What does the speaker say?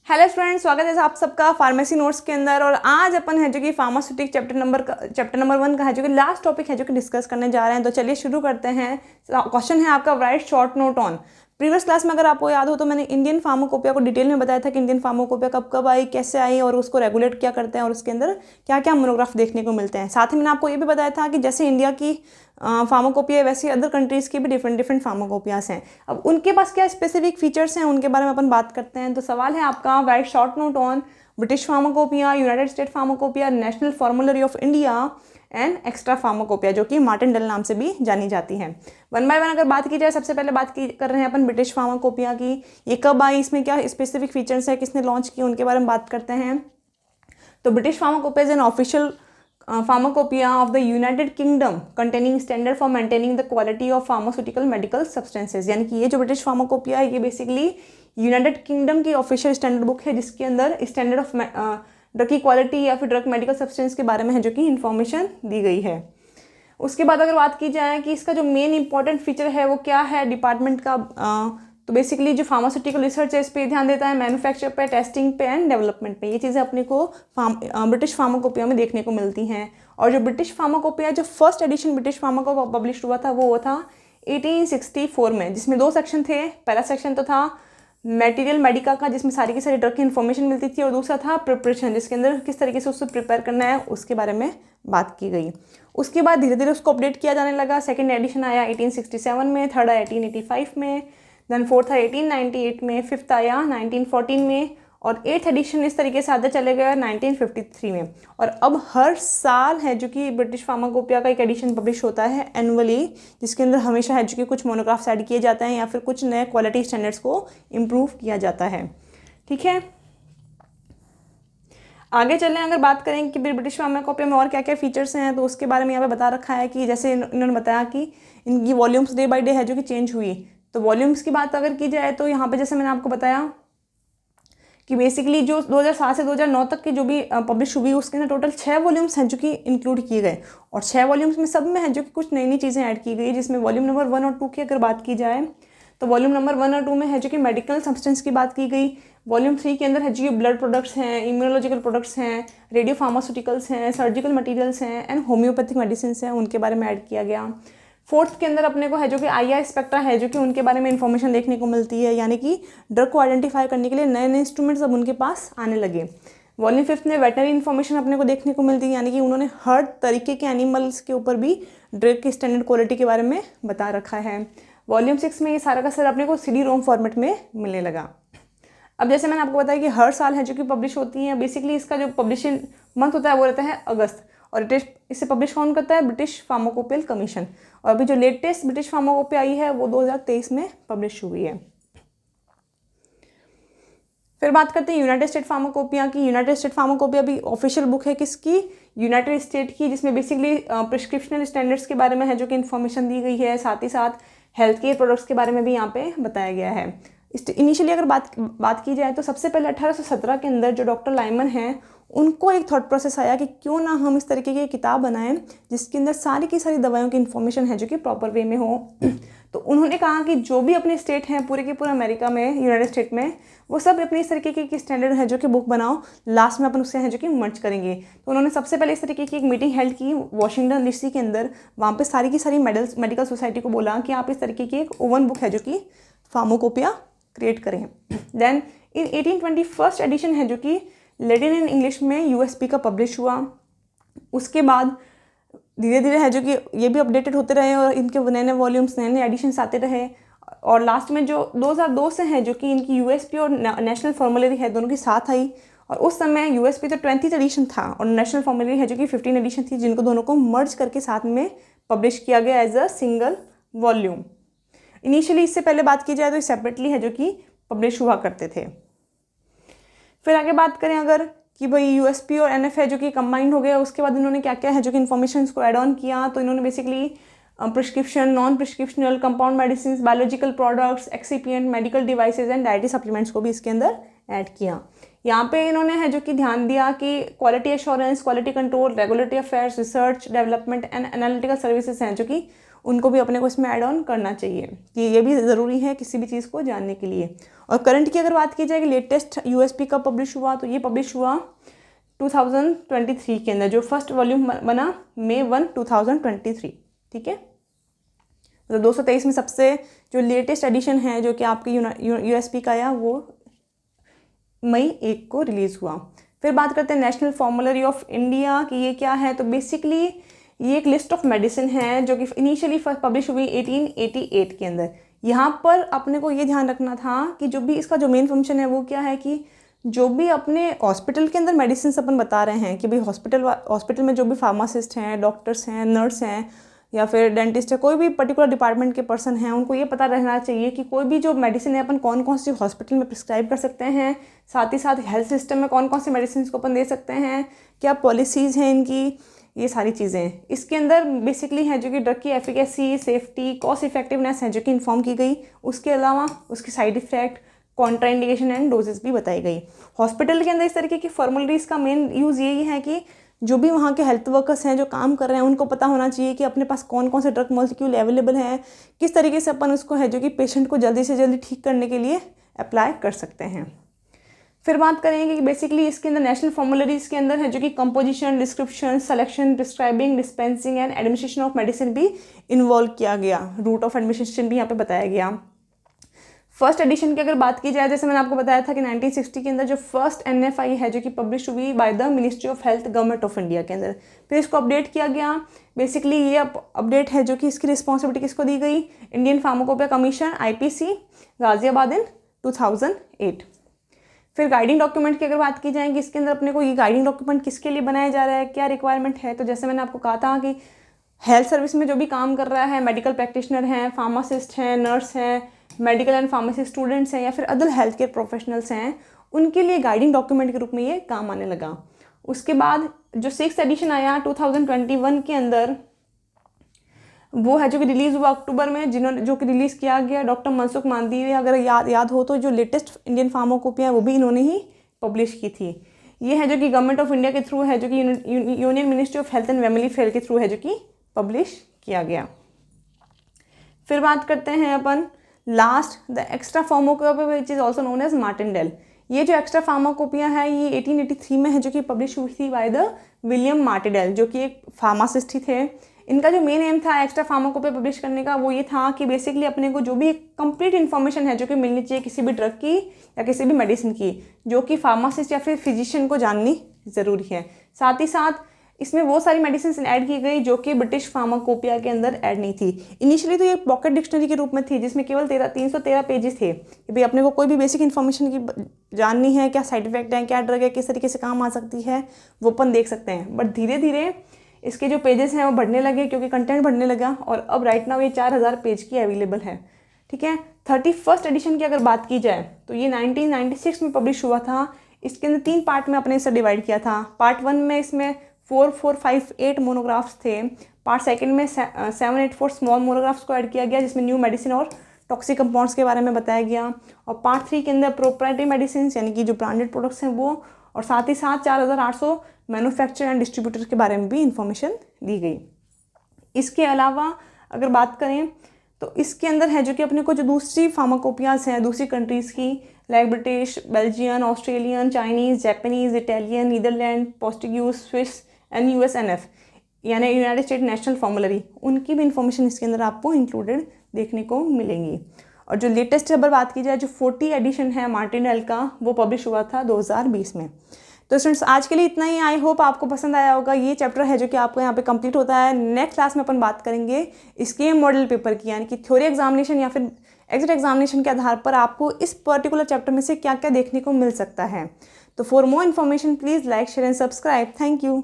Hello friends, स्वागत है आप सबका फार्मेसी नोट्स के अंदर। और आज अपन है जो कि फार्मास्यूटिक चैप्टर नंबर 1 का है जो कि लास्ट टॉपिक है जो कि डिस्कस करने जा रहे हैं। तो चलिए शुरू करते हैं। क्वेश्चन है आपका, right short note on. Previous class में अगर आपको याद हो तो मैंने इंडियन फार्माकोपिया को डिटेल में बताया था कि इंडियन फार्माकोपिया कब कब आई, कैसे आई और उसको रेगुलेट क्या करते हैं और उसके अंदर क्या क्या मोनोग्राफ देखने को मिलते हैं। साथ ही मैंने आपको ये भी बताया था कि जैसे इंडिया की फार्माकोपिया वैसे अदर कंट्रीज़ की भी डिफरेंट डिफरेंट फार्माकोपियास हैं। अब उनके पास क्या स्पेसिफिक फीचर्स हैं उनके बारे में अपन बात करते हैं। तो सवाल है आपका, right short note on British pharmacopoeia, United state pharmacopoeia, national formulary of India and extra pharmacopoeia, जो कि मार्टिनडेल नाम से भी जानी जाती है। वन बाय वन अगर बात की जाए, सबसे पहले कर रहे हैं अपन ब्रिटिश फार्माकोपिया की। ये कब आई, इसमें क्या स्पेसिफिक फीचर्स है, किसने लॉन्च की, उनके बारे में बात करते हैं। तो British pharmacopoeia is an official pharmacopoeia of the United Kingdom containing standard for maintaining the quality of pharmaceutical medical substances। यानी कि ये जो ब्रिटिश फार्माकोपिया है ये बेसिकली यूनाइटेड किंगडम की ऑफिशियल स्टैंडर्ड बुक है जिसके अंदर स्टैंडर्ड ऑफ ड्रग की क्वालिटी या फिर ड्रग मेडिकल सब्सटेंस के बारे में है जो कि इन्फॉर्मेशन दी गई है। उसके बाद अगर बात की जाए कि इसका जो मेन इंपॉर्टेंट फीचर है वो क्या है डिपार्टमेंट का, तो बेसिकली जो फार्मास्यूटिकल रिसर्च है इस पे ध्यान देता है, मैन्युफैक्चर पे, टेस्टिंग पे एंड डेवलपमेंट पे। ये चीज़ें अपने को ब्रिटिश फार्माकोपिया में देखने को मिलती हैं। और जो ब्रिटिश फार्माकोपिया जो first edition British pharmaco publish हुआ था वो था 1864 में, जिसमें 2 सेक्शन थे। पहला सेक्शन तो था मटेरियल मेडिका का जिसमें सारी की सारी ड्रग की इन्फॉर्मेशन मिलती थी, और दूसरा था प्रिपरेशन जिसके अंदर किस तरीके से उसको प्रिपेयर करना है उसके बारे में बात की गई। उसके बाद धीरे धीरे उसको अपडेट किया जाने लगा। सेकेंड एडिशन आया 1867 में, थर्ड आया 1885 में, देन फोर्थ आया 1898 में, फिफ्थ आया 1914 में, और 8th एडिशन इस तरीके से आगे चले गया 1953 में। और अब हर साल है जो कि ब्रिटिश फार्माकोपिया का एक एडिशन पब्लिश होता है एनुअली, जिसके अंदर हमेशा है जो कि कुछ मोनोग्राफ्स ऐड किए जाते हैं या फिर कुछ नए क्वालिटी स्टैंडर्ड्स को इम्प्रूव किया जाता है। ठीक है, आगे चलें। अगर बात करें कि ब्रिटिश फार्माकोपिया में और क्या क्या फीचर्स हैं तो उसके बारे में यहाँ पे बता रखा है कि जैसे इन्होंने बताया कि इनकी वॉल्यूम्स डे बाय डे है जो कि चेंज हुई। तो वॉल्यूम्स की बात अगर की जाए तो यहाँ पे जैसे मैंने आपको बताया कि बेसिकली जो 2007 से 2009 तक की जो भी पब्लिश हुई उसके अंदर टोटल 6 वॉल्यूम्स हैं जो कि इंक्लूड किए गए, और 6 वॉल्यूम्स में सब में है जो कि कुछ नई नई चीज़ें ऐड की गई, जिसमें वॉल्यूम नंबर 1 और 2 की अगर बात की जाए तो वॉल्यूम नंबर 1 और 2 में है जो कि मेडिकल सब्सटेंस की बात की गई। वॉल्यूम 3 के अंदर है जो कि ब्लड प्रोडक्ट्स हैं, इम्यूनोलॉजिकल प्रोडक्ट्स हैं, रेडियो फार्मास्यूटिकल्स हैं, सर्जिकल मटीरियल्स हैं एंड होम्योपैथिक मेडिसिन हैं, उनके बारे में ऐड किया गया। 4th के अंदर अपने को है जो कि आई स्पेक्ट्रा है जो कि उनके बारे में इंफॉर्मेशन देखने को मिलती है, यानी कि ड्रग को आइडेंटिफाई करने के लिए नए नए इंस्ट्रूमेंट्स अब उनके पास आने लगे। वॉल्यूम 5th में वेटनरी इन्फॉर्मेशन अपने को देखने को मिलती है, यानी कि उन्होंने हर तरीके के एनिमल्स के ऊपर भी ड्रग की स्टैंडर्ड क्वालिटी के बारे में बता रखा है। वॉल्यूम 6 में ये सारा का सारा अपने को CD रोम फॉर्मेट में मिलने लगा। अब जैसे मैंने आपको बताया कि हर साल है जो कि पब्लिश होती हैं, बेसिकली इसका जो पब्लिशिंग मंथ होता है वो रहता है अगस्त, और इसे पब्लिश कौन करता है, ब्रिटिश फार्माकोपियल कमीशन। और अभी जो लेटेस्ट ब्रिटिश फार्माकोपिया आई है वो 2023 में पब्लिश हुई है। फिर बात करते हैं यूनाइटेड स्टेट फार्माकोपिया की। यूनाइटेड स्टेट फार्माकोपिया भी ऑफिशियल बुक है किसकी, यूनाइटेड स्टेट की, जिसमें बेसिकली प्रिस्क्रिप्शनल स्टैंडर्ड्स के बारे में है जो कि इन्फॉर्मेशन दी गई है, साथ ही साथ हेल्थ केयर प्रोडक्ट्स के बारे में भी यहाँ पे बताया गया है। इनिशियली अगर बात की जाए तो सबसे पहले 1817 के अंदर जो डॉक्टर लाइमन हैं उनको एक थॉट प्रोसेस आया कि क्यों ना हम इस तरीके की किताब बनाएं जिसके अंदर सारी की सारी दवाइयों की इन्फॉर्मेशन है जो कि प्रॉपर वे में हो। तो उन्होंने कहा कि जो भी अपने स्टेट हैं पूरे के पूरे अमेरिका में, यूनाइटेड स्टेट में, वो सब अपने इस तरीके की स्टैंडर्ड है जो कि बुक बनाओ, लास्ट में अपन उससे है जो कि मर्ज करेंगे। तो उन्होंने सबसे पहले इस तरीके की एक मीटिंग हेल्ड की वॉशिंगटन DC के अंदर। वहाँ पे सारी की सारी मेडिकल सोसाइटी को बोला कि आप इस तरीके की एक ओवन बुक है जो कि फार्माकोपिया क्रिएट करें। देन इन 1821 एडिशन है जो कि लैटिन एंड इंग्लिश में USP का पब्लिश हुआ। उसके बाद धीरे धीरे है जो कि ये भी अपडेटेड होते रहे और इनके नए नए वॉल्यूम्स, नए नए एडिशंस आते रहे, और लास्ट में जो 2002 से है जो कि इनकी USP और नेशनल फॉर्मुलरी है दोनों की साथ आई। और उस समय USP तो 20th एडिशन था और नेशनल फॉर्मुलरी है जो कि 15 एडिशन थी, जिनको दोनों को मर्ज करके साथ में पब्लिश किया गया as a single volume. Initially इससे पहले बात की जाए तो सेपरेटली है जो कि पब्लिश हुआ करते थे। फिर आगे बात करें अगर कि भाई USP और NF है जो कि कंबाइंड हो गया, उसके बाद इन्होंने क्या क्या है जो कि इन्फॉर्मेशन को ऐड ऑन किया। तो इन्होंने basically prescription, non prescriptional, compound medicine, biological products, excipient, medical devices and dietary supplements को भी इसके अंदर ऐड किया। यहाँ पे इन्होंने है जो कि ध्यान दिया कि quality assurance, quality control, regulatory affairs, research development and analytical services हैं जो कि उनको भी अपने को इसमें ऐड ऑन करना चाहिए कि ये भी ज़रूरी है किसी भी चीज़ को जानने के लिए। और करंट की अगर बात की जाए कि लेटेस्ट यूएसपी कब पब्लिश हुआ, तो ये पब्लिश हुआ 2023 के अंदर, जो फर्स्ट वॉल्यूम बना May 1, 2023। ठीक है, मतलब 223 में सबसे जो लेटेस्ट एडिशन है जो कि आपके यूएसपी का आया वो May 1 को रिलीज़ हुआ। फिर बात करते हैं नेशनल फॉर्मुलरी ऑफ इंडिया कि ये क्या है। तो बेसिकली ये एक लिस्ट ऑफ मेडिसिन है जो कि इनिशियली फर्स्ट पब्लिश हुई 1888 के अंदर। यहाँ पर अपने को ये ध्यान रखना था कि जो भी इसका जो मेन फंक्शन है वो क्या है कि जो भी अपने हॉस्पिटल के अंदर मेडिसिन अपन बता रहे हैं कि भाई हॉस्पिटल में जो भी फार्मासिस्ट हैं, डॉक्टर्स हैं, नर्स हैं या फिर डेंटिस्ट है, कोई भी पर्टिकुलर डिपार्टमेंट के पर्सन हैं, उनको ये पता रहना चाहिए कि कोई भी जो मेडिसिन है अपन कौन कौन सी हॉस्पिटल में प्रिस्क्राइब कर सकते हैं, साथ ही साथ हेल्थ सिस्टम में कौन कौन सी मेडिसिन को अपन दे सकते हैं, क्या पॉलिसीज़ हैं इनकी, ये सारी चीज़ें इसके अंदर बेसिकली है जो कि ड्रग की एफिकेसी, सेफ्टी, कॉस्ट इफेक्टिवनेस है जो कि इन्फॉर्म की गई। उसके अलावा उसकी side effect, contraindication and doses भी बताई गई। हॉस्पिटल के अंदर इस तरीके की फॉर्मुलरीज का मेन यूज़ यही है कि जो भी वहाँ के हेल्थ वर्कर्स हैं जो काम कर रहे हैं उनको पता होना चाहिए कि अपने पास कौन कौन से ड्रग मॉलिक्यूल अवेलेबल हैं, किस तरीके से अपन उसको है जो कि पेशेंट को जल्दी से जल्दी ठीक करने के लिए अप्लाई कर सकते हैं। फिर बात करेंगे कि बेसिकली इसके अंदर नेशनल फॉर्मुलरीज के अंदर है जो कि composition, description, selection, prescribing, dispensing and administration of medicine भी इन्वॉल्व किया गया। रूट ऑफ एडमिनिस्ट्रेशन भी यहाँ पे बताया गया। फर्स्ट एडिशन की अगर बात की जाए, जैसे मैंने आपको बताया था कि 1960 के अंदर जो फर्स्ट NFI है जो कि पब्लिश हुई by the ministry of health, government of India के अंदर। फिर इसको अपडेट किया गया। बेसिकली ये अपडेट है जो कि इसकी रिस्पॉन्सिबिलिटी किसको दी गई, Indian pharmacopoeia commission IPC Ghaziabad in 2008। फिर गाइडिंग डॉक्यूमेंट की अगर बात की जाएगी, इसके अंदर अपने को ये गाइडिंग डॉक्यूमेंट किसके लिए बनाया जा रहा है, क्या रिक्वायरमेंट है। तो जैसे मैंने आपको कहा था कि हेल्थ सर्विस में जो भी काम कर रहा है, मेडिकल प्रैक्टिशनर हैं, फार्मासिस्ट हैं, नर्स हैं, मेडिकल एंड फार्मेसी स्टूडेंट्स हैं या फिर अदर हेल्थ केयर प्रोफेशनल्स हैं, उनके लिए गाइडिंग डॉक्यूमेंट के रूप में ये काम आने लगा। उसके बाद जो 6th एडिशन आया 2021 के अंदर, वो है जो कि रिलीज़ हुआ अक्टूबर में, जो कि रिलीज़ किया गया डॉक्टर मनसुख मांडविया। अगर याद हो तो जो लेटेस्ट इंडियन फार्माकोपिया है वो भी इन्होंने ही पब्लिश की थी। ये है जो कि गवर्नमेंट ऑफ इंडिया के थ्रू है जो कि union ministry of health and family affair के थ्रू है जो कि पब्लिश किया गया। फिर बात करते हैं अपन last the extra pharmacopoeia which is also known as Martindale. ये जो एक्स्ट्रा फार्माकोपिया है ये 1883 में है जो कि पब्लिश हुई थी बाय द विलियम मार्टिनडेल, जो कि एक फार्मासिस्ट ही थे। इनका जो मेन एम था एक्स्ट्रा फार्माकोपिया पब्लिश करने का वो ये था कि बेसिकली अपने को जो भी एक कंप्लीट इन्फॉर्मेशन है जो कि मिलनी चाहिए किसी भी ड्रग की या किसी भी मेडिसिन की, जो कि फार्मासिस्ट या फिर फिजिशियन को जाननी ज़रूरी है। साथ ही साथ इसमें वो सारी मेडिसिन ऐड की गई जो कि ब्रिटिश फार्माकोपिया के अंदर ऐड नहीं थी। इनिशियली तो ये पॉकेट डिक्शनरी के रूप में थी जिसमें केवल 313 पेजेस थे कि भाई अपने को कोई भी बेसिक इन्फॉर्मेशन की जाननी है, क्या साइड इफेक्ट है, क्या ड्रग है, किस तरीके से काम आ सकती है, वो अपन देख सकते हैं। बट धीरे धीरे इसके जो पेजेस हैं वो बढ़ने लगे क्योंकि कंटेंट बढ़ने लगा और अब राइट नाउ ये 4000 पेज की अवेलेबल है। ठीक है, 31st एडिशन की अगर बात की जाए तो ये 1996 में पब्लिश हुआ था। इसके अंदर 3 पार्ट में अपने इसे डिवाइड किया था। पार्ट 1 में इसमें 4458 मोनोग्राफ्स थे। पार्ट 2 में 784 स्मॉल मोनोग्राफ्स को ऐड किया गया जिसमें न्यू मेडिसिन और टॉक्सिक कंपाउंड्स के बारे में बताया गया। और पार्ट 3 के अंदर प्रोप्राइटरी मेडिसिन यानी कि जो ब्रांडेड प्रोडक्ट्स हैं वो, और साथ ही साथ 4800 मैन्युफैक्चर एंड डिस्ट्रीब्यूटर के बारे में भी इंफॉर्मेशन दी गई। इसके अलावा अगर बात करें तो इसके अंदर है जो कि अपने को जो दूसरी फार्माकोपियाज हैं दूसरी कंट्रीज़ की, like British, Belgian, Australian, Chinese, Japanese, Italian, Netherland, Portuguese, Swiss and USNF यानी यूनाइटेड स्टेट नेशनल फॉर्मुलरी, उनकी भी इंफॉर्मेशन इसके अंदर आपको इंक्लूडेड देखने को मिलेंगी। और जो लेटेस्ट अगर बात की जाए जो 40 एडिशन है मार्टिनडेल का, वो पब्लिश हुआ था 2020 में। तो स्टूडेंट्स आज के लिए इतना ही। आई होप आपको पसंद आया होगा। ये चैप्टर है जो कि आपको यहाँ पे कंप्लीट होता है। नेक्स्ट क्लास में अपन बात करेंगे इसके मॉडल पेपर की, यानी कि थ्योरी एग्जामिनेशन या फिर एग्जिट एग्जामिनेशन के आधार पर आपको इस पर्टिकुलर चैप्टर में से क्या क्या देखने को मिल सकता है। तो for more information please like, share and subscribe. Thank you.